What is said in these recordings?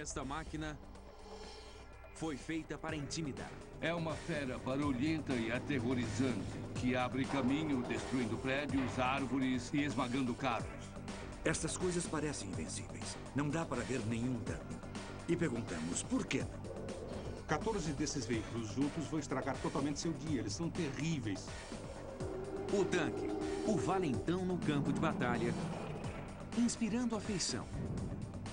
Esta máquina foi feita para intimidar. É uma fera barulhenta e aterrorizante que abre caminho destruindo prédios, árvores e esmagando carros. Essas coisas parecem invencíveis. Não dá para ver nenhum dano. E perguntamos, por que não? 14 desses veículos juntos vão estragar totalmente seu dia. Eles são terríveis. O tanque, o valentão no campo de batalha, inspirando afeição.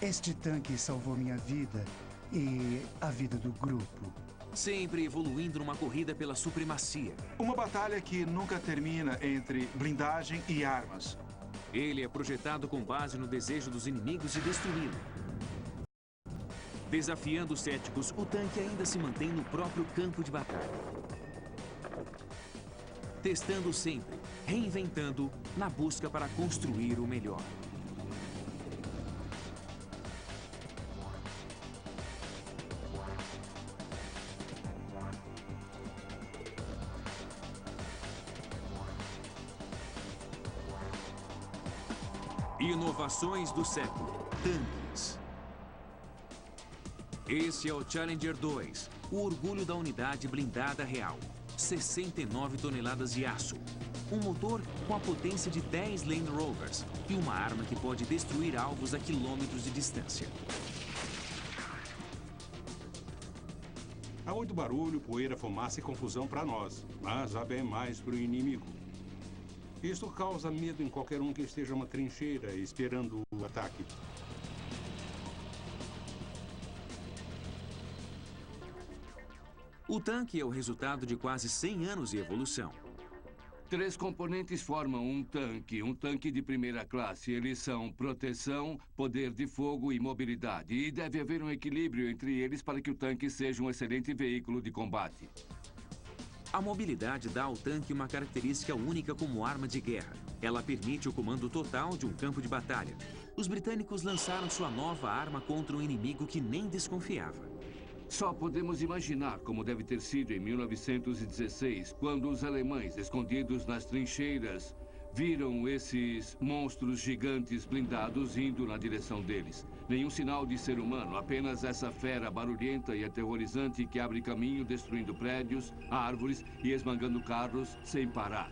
Este tanque salvou minha vida e a vida do grupo. Sempre evoluindo numa corrida pela supremacia. Uma batalha que nunca termina entre blindagem e armas. Ele é projetado com base no desejo dos inimigos de destruí-lo. Desafiando os céticos, o tanque ainda se mantém no próprio campo de batalha. Testando sempre, reinventando, na busca para construir o melhor. Inovações do século. Tanques. Esse é o Challenger 2, o orgulho da unidade blindada real. 69 toneladas de aço. Um motor com a potência de 10 Land Rovers e uma arma que pode destruir alvos a quilômetros de distância. Há muito barulho, poeira, fumaça e confusão para nós, mas há bem mais para o inimigo. Isso causa medo em qualquer um que esteja uma trincheira esperando o ataque. O tanque é o resultado de quase 100 anos de evolução. 3 componentes formam um tanque de primeira classe. Eles são proteção, poder de fogo e mobilidade. E deve haver um equilíbrio entre eles para que o tanque seja um excelente veículo de combate. A mobilidade dá ao tanque uma característica única como arma de guerra. Ela permite o comando total de um campo de batalha. Os britânicos lançaram sua nova arma contra um inimigo que nem desconfiava. Só podemos imaginar como deve ter sido em 1916, quando os alemães, escondidos nas trincheiras, viram esses monstros gigantes blindados indo na direção deles. Nenhum sinal de ser humano, apenas essa fera barulhenta e aterrorizante que abre caminho destruindo prédios, árvores e esmagando carros sem parar.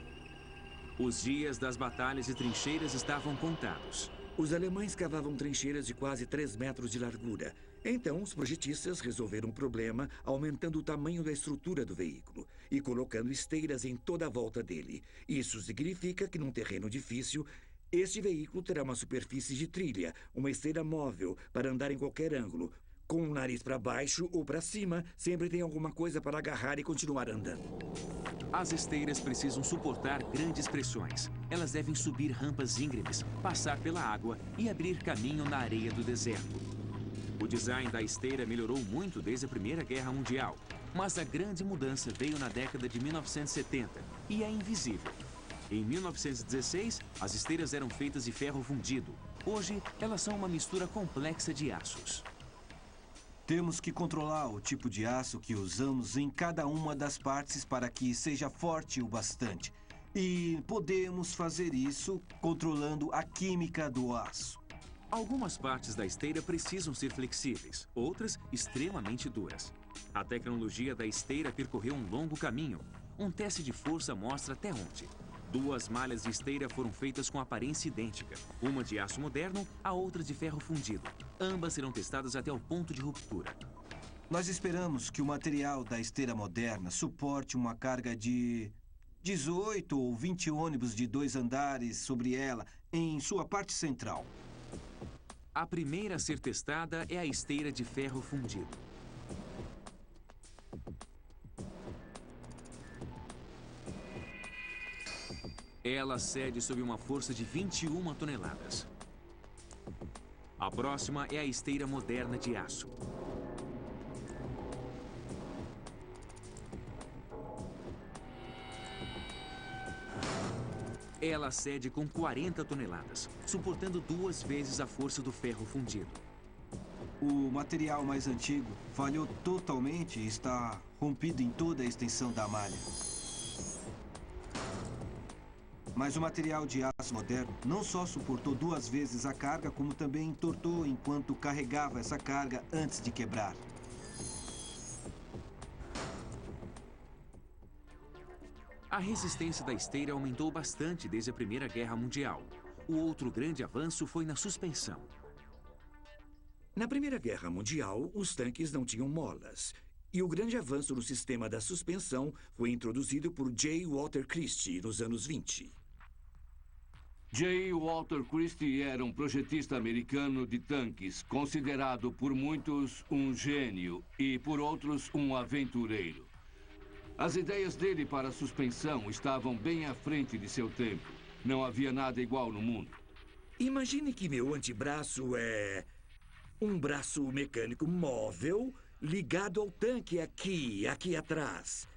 Os dias das batalhas e trincheiras estavam contados. Os alemães cavavam trincheiras de quase 3 metros de largura. Então, os projetistas resolveram o problema aumentando o tamanho da estrutura do veículo e colocando esteiras em toda a volta dele. Isso significa que, num terreno difícil, este veículo terá uma superfície de trilha, uma esteira móvel para andar em qualquer ângulo. Com o nariz para baixo ou para cima, sempre tem alguma coisa para agarrar e continuar andando. As esteiras precisam suportar grandes pressões. Elas devem subir rampas íngremes, passar pela água e abrir caminho na areia do deserto. O design da esteira melhorou muito desde a Primeira Guerra Mundial, mas a grande mudança veio na década de 1970 e é invisível. Em 1916, as esteiras eram feitas de ferro fundido. Hoje, elas são uma mistura complexa de aços. Temos que controlar o tipo de aço que usamos em cada uma das partes para que seja forte o bastante. E podemos fazer isso controlando a química do aço. Algumas partes da esteira precisam ser flexíveis, outras extremamente duras. A tecnologia da esteira percorreu um longo caminho. Um teste de força mostra até onde. 2 malhas de esteira foram feitas com aparência idêntica. Uma de aço moderno, a outra de ferro fundido. Ambas serão testadas até o ponto de ruptura. Nós esperamos que o material da esteira moderna suporte uma carga de 18 ou 20 ônibus de 2 andares sobre ela em sua parte central. A primeira a ser testada é a esteira de ferro fundido. Ela cede sob uma força de 21 toneladas. A próxima é a esteira moderna de aço. Ela cede com 40 toneladas, suportando 2 vezes a força do ferro fundido. O material mais antigo falhou totalmente e está rompido em toda a extensão da malha. Mas o material de aço moderno não só suportou 2 vezes a carga, como também entortou enquanto carregava essa carga antes de quebrar. A resistência da esteira aumentou bastante desde a Primeira Guerra Mundial. O outro grande avanço foi na suspensão. Na Primeira Guerra Mundial, os tanques não tinham molas. E o grande avanço no sistema da suspensão foi introduzido por J. Walter Christie nos anos 20. J. Walter Christie era um projetista americano de tanques, considerado por muitos um gênio e por outros um aventureiro. As ideias dele para a suspensão estavam bem à frente de seu tempo. Não havia nada igual no mundo. Imagine que meu antebraço é um braço mecânico móvel ligado ao tanque aqui atrás.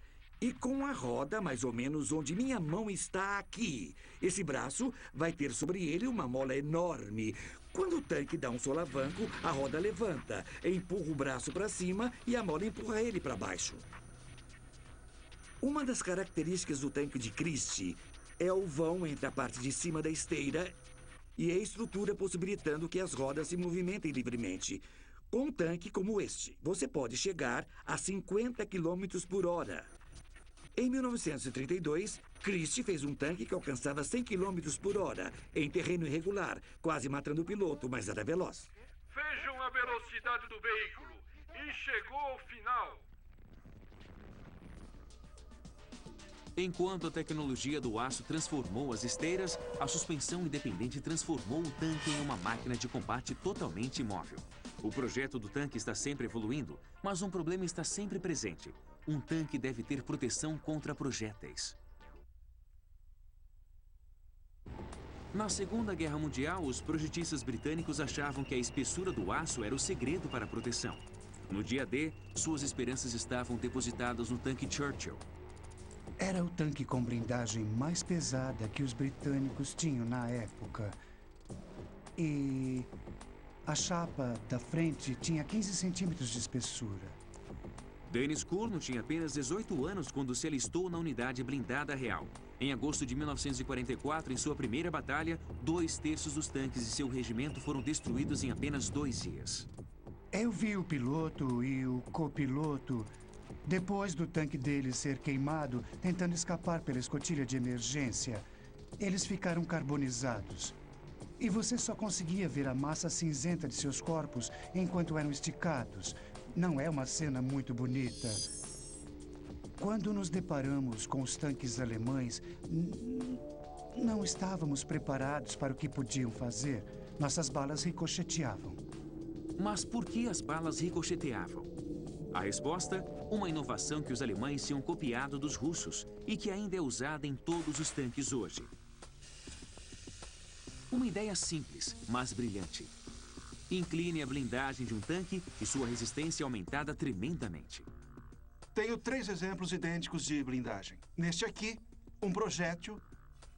E com a roda mais ou menos onde minha mão está aqui. Esse braço vai ter sobre ele uma mola enorme. Quando o tanque dá um solavanco, a roda levanta, empurra o braço para cima e a mola empurra ele para baixo. Uma das características do tanque de Christie é o vão entre a parte de cima da esteira e a estrutura possibilitando que as rodas se movimentem livremente. Com um tanque como este, você pode chegar a 50 km por hora. Em 1932, Christie fez um tanque que alcançava 100 km por hora, em terreno irregular, quase matando o piloto, mas era veloz. Vejam a velocidade do veículo. E chegou ao final. Enquanto a tecnologia do aço transformou as esteiras, a suspensão independente transformou o tanque em uma máquina de combate totalmente imóvel. O projeto do tanque está sempre evoluindo, mas um problema está sempre presente. Um tanque deve ter proteção contra projéteis. Na Segunda Guerra Mundial, os projetistas britânicos achavam que a espessura do aço era o segredo para a proteção. No dia D, suas esperanças estavam depositadas no tanque Churchill. Era o tanque com blindagem mais pesada que os britânicos tinham na época. E a chapa da frente tinha 15 centímetros de espessura. Dennis Curno tinha apenas 18 anos quando se alistou na unidade blindada real. Em agosto de 1944, em sua primeira batalha, 2/3 dos tanques de seu regimento foram destruídos em apenas 2 dias. Eu vi o piloto e o copiloto, depois do tanque deles ser queimado, tentando escapar pela escotilha de emergência. Eles ficaram carbonizados. E você só conseguia ver a massa cinzenta de seus corpos enquanto eram esticados. Não é uma cena muito bonita. Quando nos deparamos com os tanques alemães, não estávamos preparados para o que podiam fazer. Nossas balas ricocheteavam. Mas por que as balas ricocheteavam? A resposta, uma inovação que os alemães tinham copiado dos russos e que ainda é usada em todos os tanques hoje. Uma ideia simples, mas brilhante. Incline a blindagem de um tanque e sua resistência é aumentada tremendamente. Tenho 3 exemplos idênticos de blindagem. Neste aqui, um projétil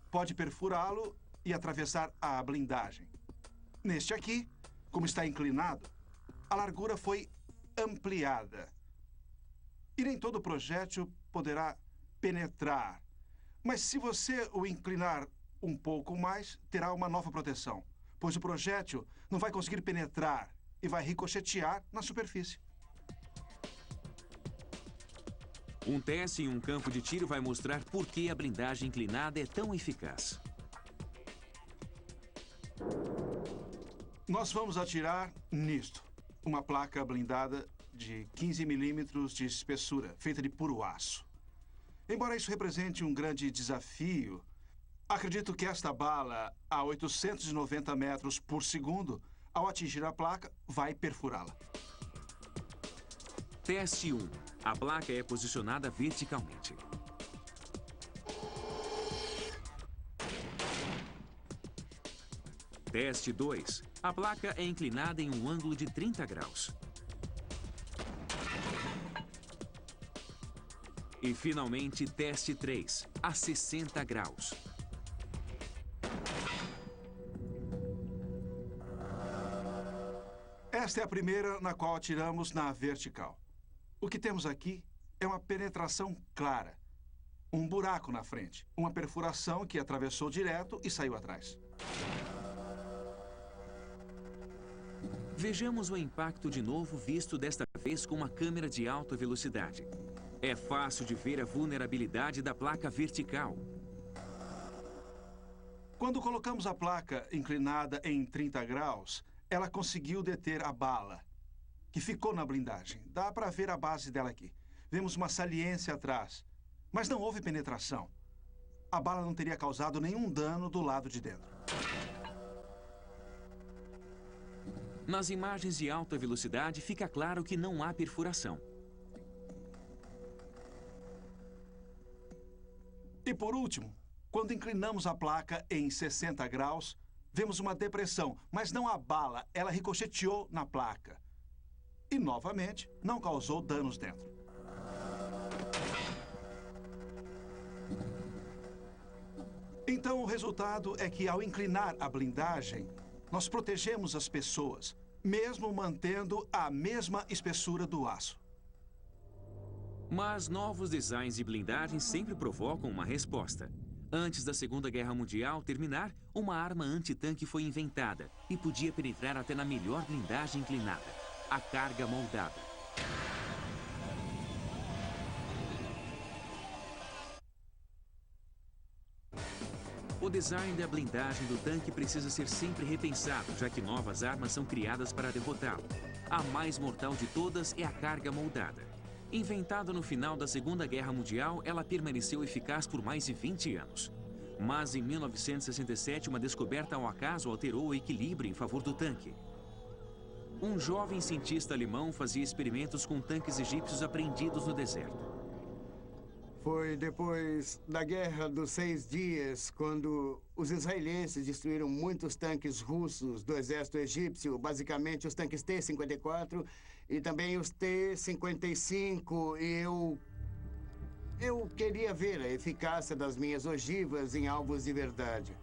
pode perfurá-lo e atravessar a blindagem. Neste aqui, como está inclinado, a largura foi ampliada. E nem todo projétil poderá penetrar. Mas se você o inclinar um pouco mais, terá uma nova proteção, pois o projétil não vai conseguir penetrar e vai ricochetear na superfície. Um teste em um campo de tiro vai mostrar por que a blindagem inclinada é tão eficaz. Nós vamos atirar nisto. Uma placa blindada de 15 milímetros de espessura, feita de puro aço. Embora isso represente um grande desafio, acredito que esta bala, a 890 metros por segundo, ao atingir a placa, vai perfurá-la. Teste 1. A placa é posicionada verticalmente. Teste 2. A placa é inclinada em um ângulo de 30 graus. E, finalmente, teste 3. A 60 graus. Esta é a primeira na qual atiramos na vertical. O que temos aqui é uma penetração clara. um buraco na frente. Uma perfuração que atravessou direto e saiu atrás. Vejamos o impacto de novo, visto desta vez com uma câmera de alta velocidade. É fácil de ver a vulnerabilidade da placa vertical. Quando colocamos a placa inclinada em 30 graus, ela conseguiu deter a bala, que ficou na blindagem. Dá para ver a base dela aqui. Vemos uma saliência atrás, mas não houve penetração. A bala não teria causado nenhum dano do lado de dentro. Nas imagens de alta velocidade, fica claro que não há perfuração. E por último, quando inclinamos a placa em 60 graus, vemos uma depressão, mas não a bala, ela ricocheteou na placa. E, novamente, não causou danos dentro. Então, o resultado é que, ao inclinar a blindagem, nós protegemos as pessoas, mesmo mantendo a mesma espessura do aço. Mas novos designs de blindagem sempre provocam uma resposta. Antes da Segunda Guerra Mundial terminar, uma arma antitanque foi inventada e podia penetrar até na melhor blindagem inclinada, a carga moldada. O design da blindagem do tanque precisa ser sempre repensado, já que novas armas são criadas para derrotá-lo. A mais mortal de todas é a carga moldada. Inventada no final da Segunda Guerra Mundial, ela permaneceu eficaz por mais de 20 anos. Mas em 1967, uma descoberta ao acaso alterou o equilíbrio em favor do tanque. Um jovem cientista alemão fazia experimentos com tanques egípcios apreendidos no deserto. Foi depois da Guerra dos 6 Dias, quando os israelenses destruíram muitos tanques russos do exército egípcio, basicamente os tanques T-54 e também os T-55, e eu queria ver a eficácia das minhas ogivas em alvos de verdade.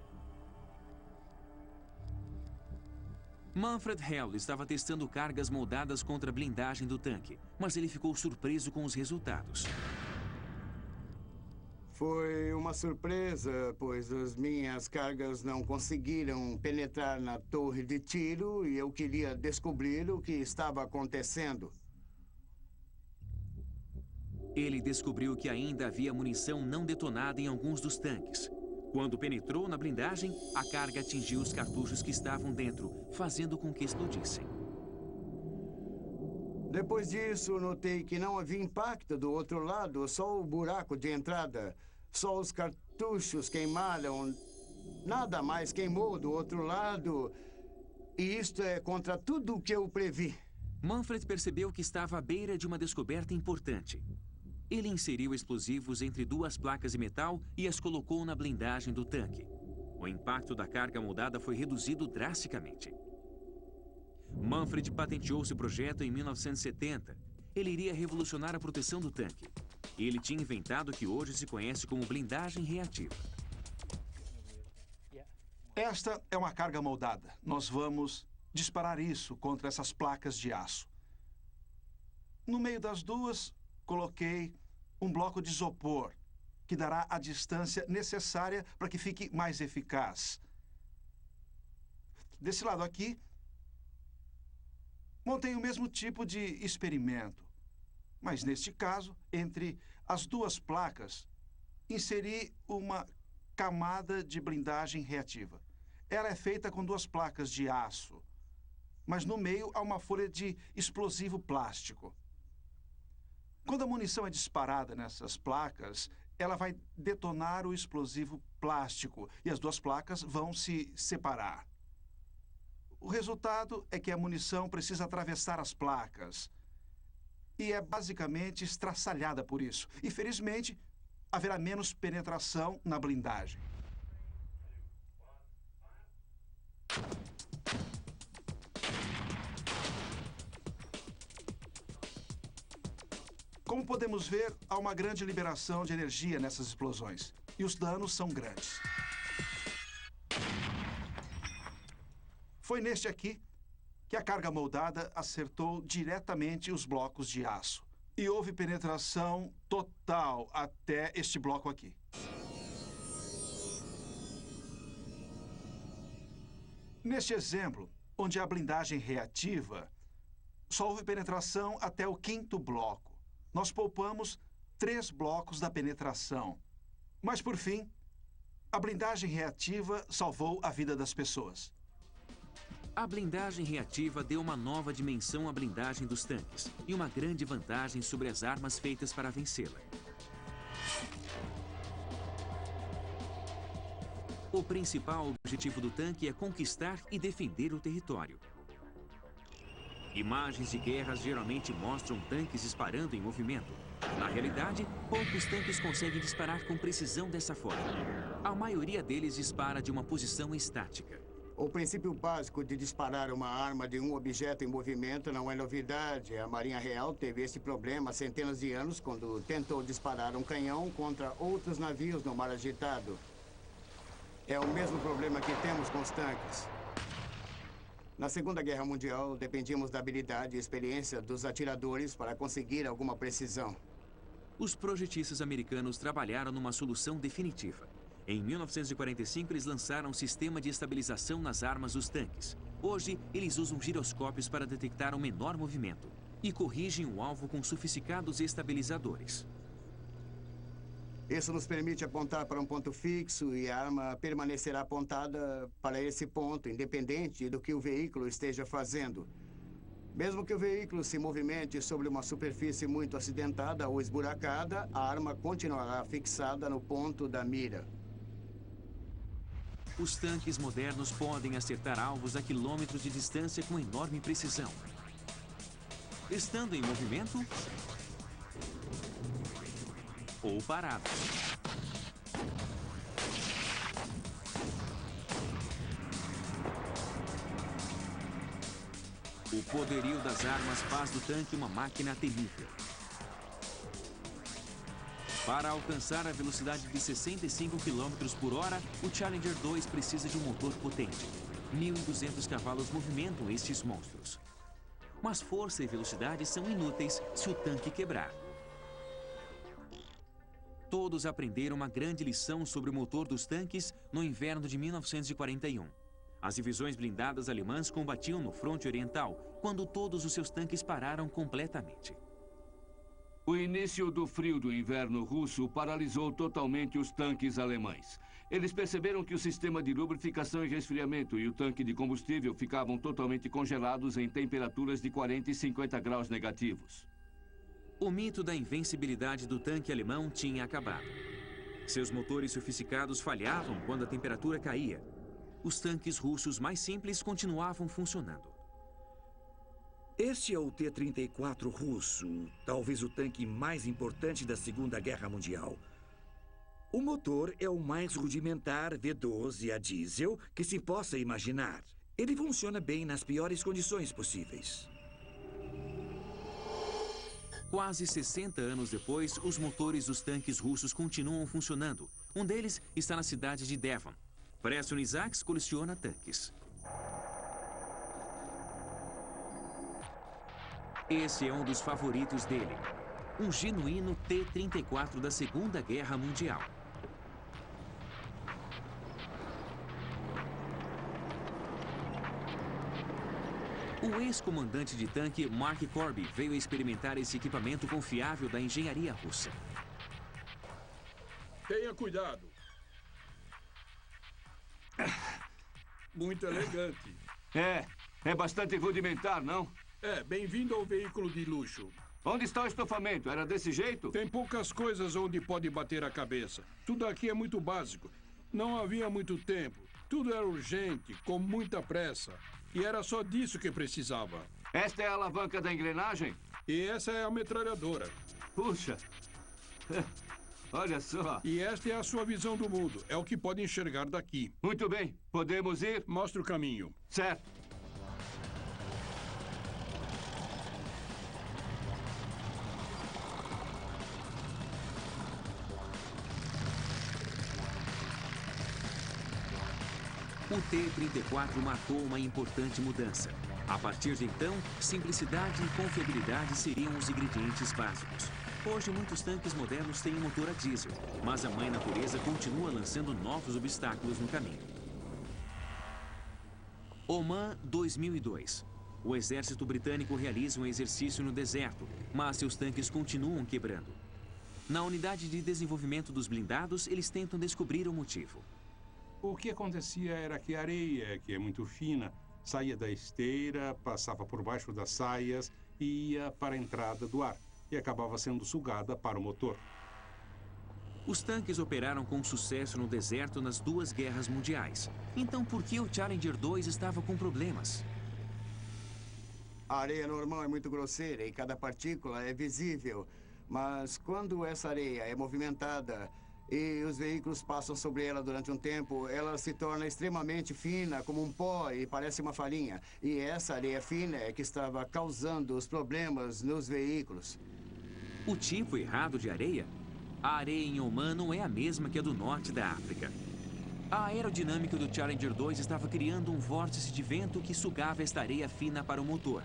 Manfred Hell estava testando cargas moldadas contra a blindagem do tanque, mas ele ficou surpreso com os resultados. Foi uma surpresa, pois as minhas cargas não conseguiram penetrar na torre de tiro e eu queria descobrir o que estava acontecendo. Ele descobriu que ainda havia munição não detonada em alguns dos tanques. Quando penetrou na blindagem, a carga atingiu os cartuchos que estavam dentro, fazendo com que explodissem. Depois disso, notei que não havia impacto do outro lado, só o buraco de entrada. Só os cartuchos queimaram. Nada mais queimou do outro lado. E isto é contra tudo o que eu previ. Manfred percebeu que estava à beira de uma descoberta importante. Ele inseriu explosivos entre duas placas de metal e as colocou na blindagem do tanque. O impacto da carga moldada foi reduzido drasticamente. Manfred patenteou seu projeto em 1970. Ele iria revolucionar a proteção do tanque. Ele tinha inventado o que hoje se conhece como blindagem reativa. Esta é uma carga moldada. Nós vamos disparar isso contra essas placas de aço. No meio das duas, coloquei um bloco de isopor, que dará a distância necessária para que fique mais eficaz. Desse lado aqui, montei o mesmo tipo de experimento. Mas, neste caso, entre as duas placas, inseri uma camada de blindagem reativa. Ela é feita com duas placas de aço, mas no meio há uma folha de explosivo plástico. Quando a munição é disparada nessas placas, ela vai detonar o explosivo plástico e as duas placas vão se separar. O resultado é que a munição precisa atravessar as placas e é basicamente estraçalhada por isso. E, felizmente, haverá menos penetração na blindagem. Como podemos ver, há uma grande liberação de energia nessas explosões. E os danos são grandes. Foi neste aqui que a carga moldada acertou diretamente os blocos de aço. E houve penetração total até este bloco aqui. Neste exemplo, onde há blindagem reativa, só houve penetração até o 5º bloco. Nós poupamos 3 blocos da penetração. Mas, por fim, a blindagem reativa salvou a vida das pessoas. A blindagem reativa deu uma nova dimensão à blindagem dos tanques e uma grande vantagem sobre as armas feitas para vencê-la. O principal objetivo do tanque é conquistar e defender o território. Imagens de guerras geralmente mostram tanques disparando em movimento. Na realidade, poucos tanques conseguem disparar com precisão dessa forma. A maioria deles dispara de uma posição estática. O princípio básico de disparar uma arma de um objeto em movimento não é novidade. A Marinha Real teve esse problema há centenas de anos quando tentou disparar um canhão contra outros navios no mar agitado. É o mesmo problema que temos com os tanques. Na Segunda Guerra Mundial, dependíamos da habilidade e experiência dos atiradores para conseguir alguma precisão. Os projetistas americanos trabalharam numa solução definitiva. Em 1945, eles lançaram um sistema de estabilização nas armas dos tanques. Hoje, eles usam giroscópios para detectar um menor movimento e corrigem o alvo com sofisticados estabilizadores. Isso nos permite apontar para um ponto fixo e a arma permanecerá apontada para esse ponto, independente do que o veículo esteja fazendo. Mesmo que o veículo se movimente sobre uma superfície muito acidentada ou esburacada, a arma continuará fixada no ponto da mira. Os tanques modernos podem acertar alvos a quilômetros de distância com enorme precisão. Estando em movimento ou parados. O poderio das armas faz do tanque uma máquina temível. Para alcançar a velocidade de 65 km por hora, o Challenger 2 precisa de um motor potente. 1.200 cavalos movimentam estes monstros. Mas força e velocidade são inúteis se o tanque quebrar. Todos aprenderam uma grande lição sobre o motor dos tanques no inverno de 1941. As divisões blindadas alemãs combatiam no fronte oriental, quando todos os seus tanques pararam completamente. O início do frio do inverno russo paralisou totalmente os tanques alemães. Eles perceberam que o sistema de lubrificação e resfriamento e o tanque de combustível ficavam totalmente congelados em temperaturas de 40 e 50 graus negativos. O mito da invencibilidade do tanque alemão tinha acabado. Seus motores sofisticados falhavam quando a temperatura caía. Os tanques russos mais simples continuavam funcionando. Este é o T-34 russo, talvez o tanque mais importante da Segunda Guerra Mundial. O motor é o mais rudimentar V12 a diesel que se possa imaginar. Ele funciona bem nas piores condições possíveis. Quase 60 anos depois, os motores dos tanques russos continuam funcionando. Um deles está na cidade de Devon. Preston Isaacs coleciona tanques. Esse é um dos favoritos dele. Um genuíno T-34 da Segunda Guerra Mundial. O ex-comandante de tanque Mark Corby veio experimentar esse equipamento confiável da engenharia russa. Tenha cuidado. Muito elegante. É bastante rudimentar, não? Bem-vindo ao veículo de luxo. Onde está o estofamento? Era desse jeito? Tem poucas coisas onde pode bater a cabeça. Tudo aqui é muito básico. Não havia muito tempo. Tudo era urgente, com muita pressa. E era só disso que precisava. Esta é a alavanca da engrenagem? E essa é a metralhadora. Puxa! Olha só. E esta é a sua visão do mundo. É o que pode enxergar daqui. Muito bem. Podemos ir? Mostre o caminho. Certo. O T-34 marcou uma importante mudança. A partir de então, simplicidade e confiabilidade seriam os ingredientes básicos. Hoje, muitos tanques modernos têm motor a diesel, mas a mãe natureza continua lançando novos obstáculos no caminho. Oman 2002. O exército britânico realiza um exercício no deserto, mas seus tanques continuam quebrando. Na unidade de desenvolvimento dos blindados, eles tentam descobrir o motivo. O que acontecia era que a areia, que é muito fina, saía da esteira, passava por baixo das saias e ia para a entrada do ar, e acabava sendo sugada para o motor. Os tanques operaram com sucesso no deserto nas duas guerras mundiais. Então por que o Challenger 2 estava com problemas? A areia normal é muito grosseira e cada partícula é visível. Mas quando essa areia é movimentada e os veículos passam sobre ela durante um tempo, ela se torna extremamente fina, como um pó, e parece uma farinha. E essa areia fina é que estava causando os problemas nos veículos. O tipo errado de areia? A areia em Oman não é a mesma que a do norte da África. A aerodinâmica do Challenger 2 estava criando um vórtice de vento que sugava esta areia fina para o motor.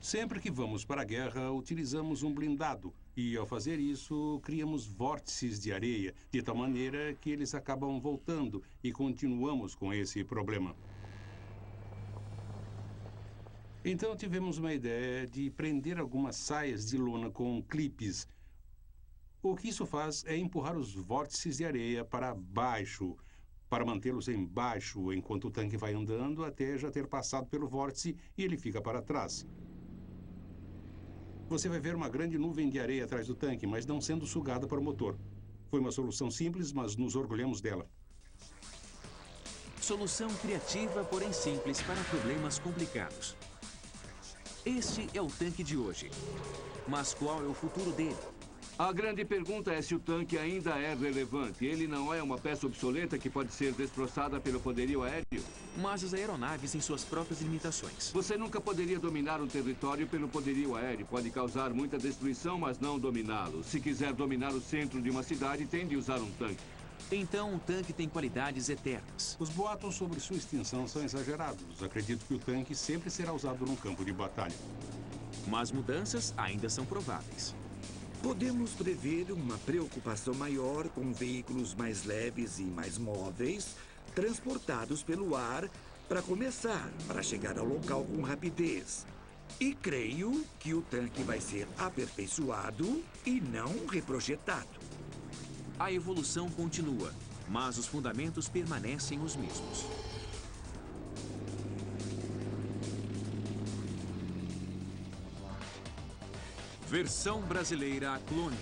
Sempre que vamos para a guerra, utilizamos um blindado. E, ao fazer isso, criamos vórtices de areia, de tal maneira que eles acabam voltando e continuamos com esse problema. Então, tivemos uma ideia de prender algumas saias de lona com clipes. O que isso faz é empurrar os vórtices de areia para baixo, para mantê-los embaixo enquanto o tanque vai andando até já ter passado pelo vórtice e ele fica para trás. Você vai ver uma grande nuvem de areia atrás do tanque, mas não sendo sugada para o motor. Foi uma solução simples, mas nos orgulhamos dela. Solução criativa, porém simples para problemas complicados. Este é o tanque de hoje. Mas qual é o futuro dele? A grande pergunta é se o tanque ainda é relevante. Ele não é uma peça obsoleta que pode ser destroçada pelo poderio aéreo? Mas as aeronaves têm suas próprias limitações. Você nunca poderia dominar um território pelo poderio aéreo. Pode causar muita destruição, mas não dominá-lo. Se quiser dominar o centro de uma cidade, tem de usar um tanque. Então, o tanque tem qualidades eternas. Os boatos sobre sua extinção são exagerados. Acredito que o tanque sempre será usado num campo de batalha. Mas mudanças ainda são prováveis. Podemos prever uma preocupação maior com veículos mais leves e mais móveis, transportados pelo ar, para começar, para chegar ao local com rapidez. E creio que o tanque vai ser aperfeiçoado e não reprojetado. A evolução continua, mas os fundamentos permanecem os mesmos. Versão brasileira Clone.